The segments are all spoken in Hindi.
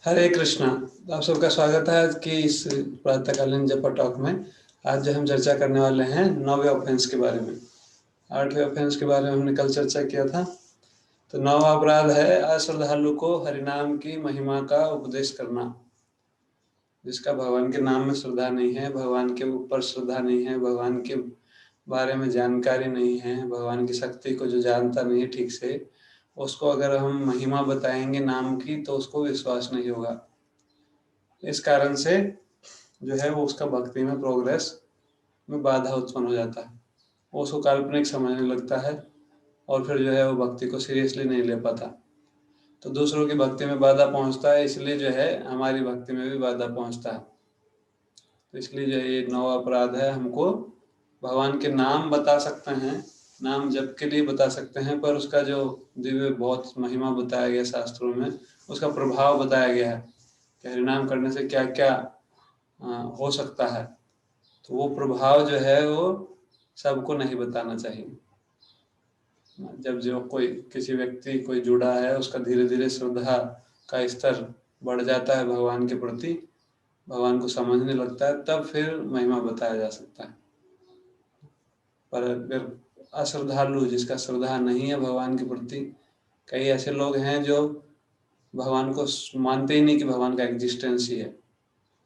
हरे कृष्णा। आप सबका स्वागत है आज की इस प्रातःकालीन जपा टॉक में। आज जो हम चर्चा करने वाले हैं 9वें ऑफेंस के बारे में। 8वें ऑफेंस के बारे में हमने कल चर्चा किया था। तो 9वां अपराध है अश्रद्धालु को हरिनाम की महिमा का उपदेश करना। जिसका भगवान के नाम में श्रद्धा नहीं है, भगवान के ऊपर श्रद्धा नहीं है, भगवान के बारे में जानकारी नहीं है, भगवान की शक्ति को जो जानता नहीं है ठीक से, उसको अगर हम महिमा बताएंगे नाम की तो उसको विश्वास नहीं होगा। इस कारण से जो है वो उसका भक्ति में प्रोग्रेस में बाधा उत्पन्न हो जाता है। वो उसको काल्पनिक समझने लगता है और फिर जो है वो भक्ति को सीरियसली नहीं ले पाता। तो दूसरों की भक्ति में बाधा पहुंचता है, इसलिए जो है हमारी भक्ति में भी बाधा पहुंचता है। तो इसलिए जो है ये 9वां अपराध है। हमको भगवान के नाम बता सकते हैं, नाम जप के लिए बता सकते हैं, पर उसका जो दिव्य बहुत महिमा बताया गया शास्त्रों में, उसका प्रभाव बताया गया है कि हरिनाम करने से क्या क्या हो सकता है। तो वो प्रभाव जो है वो सबको नहीं बताना चाहिए। जब जो कोई किसी व्यक्ति कोई जुड़ा है, उसका धीरे धीरे श्रद्धा का स्तर बढ़ जाता है भगवान के प्रति, भगवान को समझने लगता है, तब फिर महिमा बताया जा सकता है। पर अगर अश्रद्धालु, जिसका श्रद्धा नहीं है भगवान के प्रति, कई ऐसे लोग हैं जो भगवान को मानते ही नहीं कि भगवान का एग्जिस्टेंस ही है।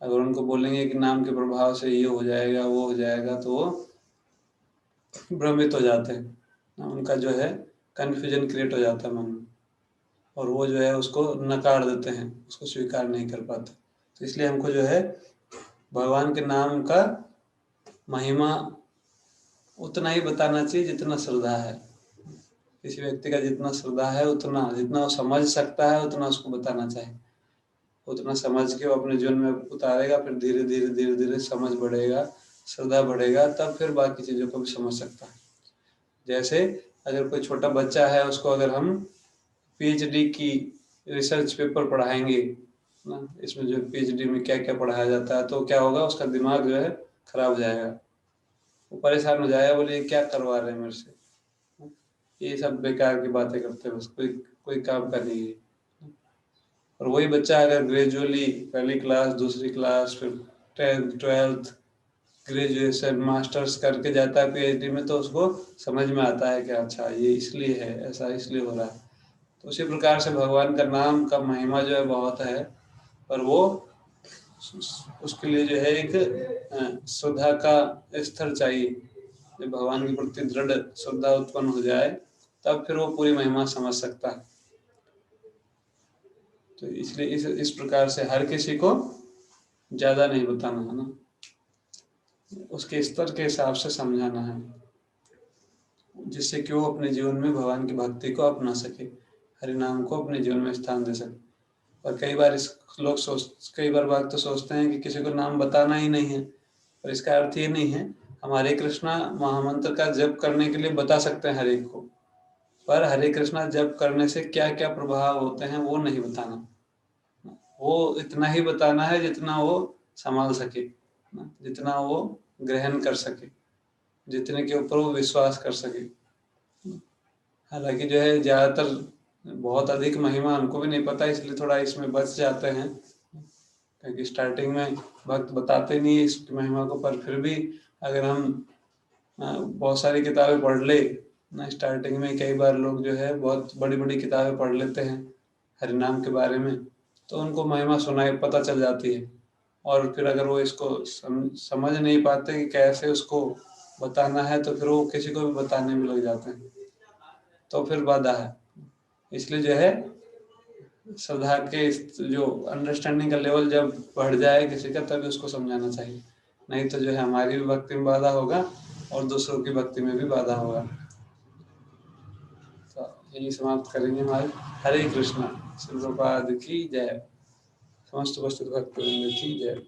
अगर उनको बोलेंगे कि नाम के प्रभाव से ये हो जाएगा वो हो जाएगा, तो वो भ्रमित हो जाते हैं। उनका जो है कन्फ्यूजन क्रिएट हो जाता है मन में, और वो जो है उसको नकार देते हैं, उसको स्वीकार नहीं कर पाते। तो इसलिए हमको जो है भगवान के नाम का महिमा उतना ही बताना चाहिए जितना श्रद्धा है। किसी व्यक्ति का जितना श्रद्धा है, उतना जितना वो समझ सकता है उतना उसको बताना चाहिए। उतना समझ के वो अपने जीवन में उतारेगा, फिर धीरे धीरे धीरे धीरे समझ बढ़ेगा, श्रद्धा बढ़ेगा, तब फिर बाकी चीज़ों को भी समझ सकता है। जैसे अगर कोई छोटा बच्चा है, उसको अगर हम पीएचडी की रिसर्च पेपर पढ़ाएंगे ना, इसमें जो पीएचडी में क्या क्या पढ़ाया जाता है, तो क्या होगा, उसका दिमाग जो है खराब हो जाएगा, वो परेशान हो जाएगा, बोले क्या करवा रहे हैं मेरे से, ये सब बेकार की बातें करते हैं, बस कोई कोई काम का नहीं है। और वही बच्चा अगर ग्रेजुअली पहली क्लास, दूसरी क्लास, फिर 10th 12th, ग्रेजुएशन, मास्टर्स करके जाता है पीएचडी में, तो उसको समझ में आता है कि अच्छा ये इसलिए है, ऐसा इसलिए हो रहा है। तो उसी प्रकार से भगवान का नाम का महिमा जो है बहुत है, पर वो उसके लिए जो है एक श्रद्धा का स्तर चाहिए। जब भगवान के प्रति दृढ़ श्रद्धा उत्पन्न हो जाए, तब फिर वो पूरी महिमा समझ सकता है। तो इसलिए इस प्रकार से हर किसी को ज़्यादा नहीं बताना है ना, उसके स्तर के हिसाब से समझाना है, जिससे कि वो अपने जीवन में भगवान की भक्ति को अपना सके, हरि नाम को अपने जीवन में स्थान दे सके। और कई बार बात तो सोचते हैं कि किसी को नाम बताना ही नहीं है, पर इसका अर्थ ये नहीं है। हम हरे कृष्णा महामंत्र का जप करने के लिए बता सकते हैं हर एक को, पर हरे कृष्णा जप करने से क्या क्या प्रभाव होते हैं वो नहीं बताना। वो इतना ही बताना है जितना वो संभाल सके, जितना वो ग्रहण कर सके, जितने के ऊपर वो विश्वास कर सके। हालांकि जो है ज़्यादातर बहुत अधिक महिमा हमको भी नहीं पता, इसलिए थोड़ा इसमें बच जाते हैं, क्योंकि स्टार्टिंग में भक्त बताते नहीं है इसकी महिमा को। पर फिर भी अगर हम बहुत सारी किताबें पढ़ ले ना, स्टार्टिंग में कई बार लोग जो है बहुत बड़ी बड़ी किताबें पढ़ लेते हैं हरिनाम के बारे में, तो उनको महिमा सुनाई पता चल जाती है। और फिर अगर वो इसको समझ नहीं पाते कि कैसे उसको बताना है, तो फिर वो किसी को भी बताने में लग जाते हैं, तो फिर बाधा है। इसलिए जो है श्रद्धा के जो अंडरस्टैंडिंग का लेवल जब बढ़ जाए किसी का, तभी उसको समझाना चाहिए। नहीं तो जो है हमारी भी भक्ति में बाधा होगा और दूसरों की भक्ति में भी बाधा होगा। तो यही समाप्त करेंगे हमारे। हरे कृष्णा। श्री प्रभुपाद की जय। समस्त वस्तु भक्त की जय।